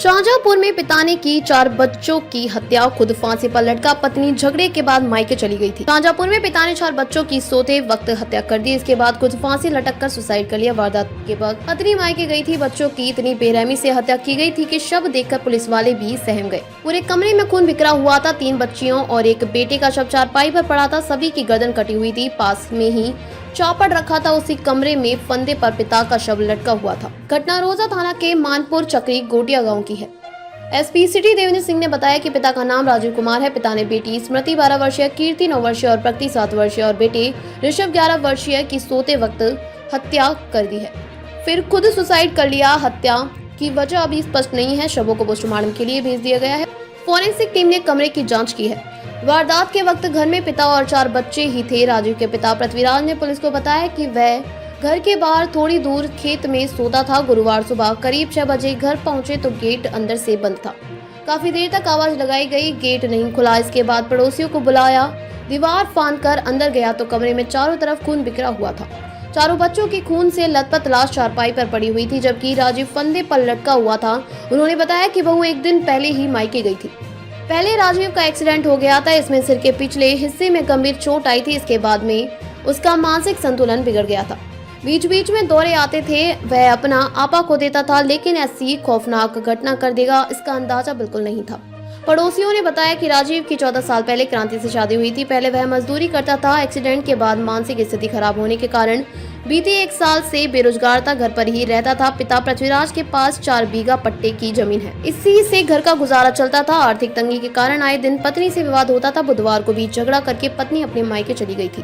शाहजहांपुर में पिता ने की 4 बच्चों की हत्या, खुद फांसी पर लटका, पत्नी झगड़े के बाद मायके चली गई थी। शाहजहांपुर में पिता ने 4 बच्चों की सोते वक्त हत्या कर दी। इसके बाद खुद फांसी लटककर सुसाइड कर लिया। वारदात के वक्त पत्नी मायके गई थी। बच्चों की इतनी बेरहमी से हत्या की गई थी कि शव देखकर पुलिस वाले भी सहम गए। पूरे कमरे में खून बिखरा हुआ था। 3 बच्चियों और एक बेटे का शव चारपाई पर पड़ा था। सभी की गर्दन कटी हुई थी। पास में ही चौपड़ रखा था। उसी कमरे में फंदे पर पिता का शव लटका हुआ था। घटना रोजा थाना के मानपुर चक्री गोटिया गांव की है। एसपी सिटी देवेंद्र सिंह ने बताया कि पिता का नाम राजीव कुमार है। पिता ने बेटी स्मृति 12 वर्षीय, कीर्ति 9 वर्षीय और प्रकृति 7 वर्षीय और बेटे ऋषभ 11 वर्षीय की सोते वक्त हत्या कर दी है, फिर खुद सुसाइड कर लिया। हत्या की वजह अभी स्पष्ट नहीं है। शवों को पोस्टमार्टम के लिए भेज दिया गया है। फोरेंसिक टीम ने कमरे की जाँच की है। वारदात के वक्त घर में पिता और 4 बच्चे ही थे। राजीव के पिता पृथ्वीराज ने पुलिस को बताया कि वह घर के बाहर थोड़ी दूर खेत में सोता था। गुरुवार सुबह करीब 6 बजे घर पहुंचे तो गेट अंदर से बंद था। काफी देर तक आवाज लगाई गई, गेट नहीं खुला। इसके बाद पड़ोसियों को बुलाया, दीवार फांदकर अंदर गया तो कमरे में चारों तरफ खून बिखरा हुआ था। चारों बच्चों की खून से लथपथ लाश चारपाई पर पड़ी हुई थी, जबकि राजीव फंदे पर लटका हुआ था। उन्होंने बताया कि बहू एक दिन पहले ही मायके गई थी। पहले राजीव का एक्सीडेंट हो गया था। इसमें सिर के पिछले हिस्से में गंभीर चोट आई थी। इसके बाद में उसका मानसिक संतुलन बिगड़ गया था। बीच बीच में दौरे आते थे। वह अपना आपा खो देता था, लेकिन ऐसी खौफनाक घटना कर देगा इसका अंदाजा बिल्कुल नहीं था। पड़ोसियों ने बताया कि राजीव की 14 साल पहले क्रांति से शादी हुई थी। पहले वह मजदूरी करता था। एक्सीडेंट के बाद मानसिक स्थिति खराब होने के कारण बीते 1 साल से बेरोजगार था। घर पर ही रहता था। पिता पृथ्वीराज के पास 4 बीघा पट्टे की जमीन है। इसी से घर का गुजारा चलता था। आर्थिक तंगी के कारण आए दिन पत्नी से विवाद होता था। बुधवार को भी झगड़ा करके पत्नी अपने मायके चली गई थी।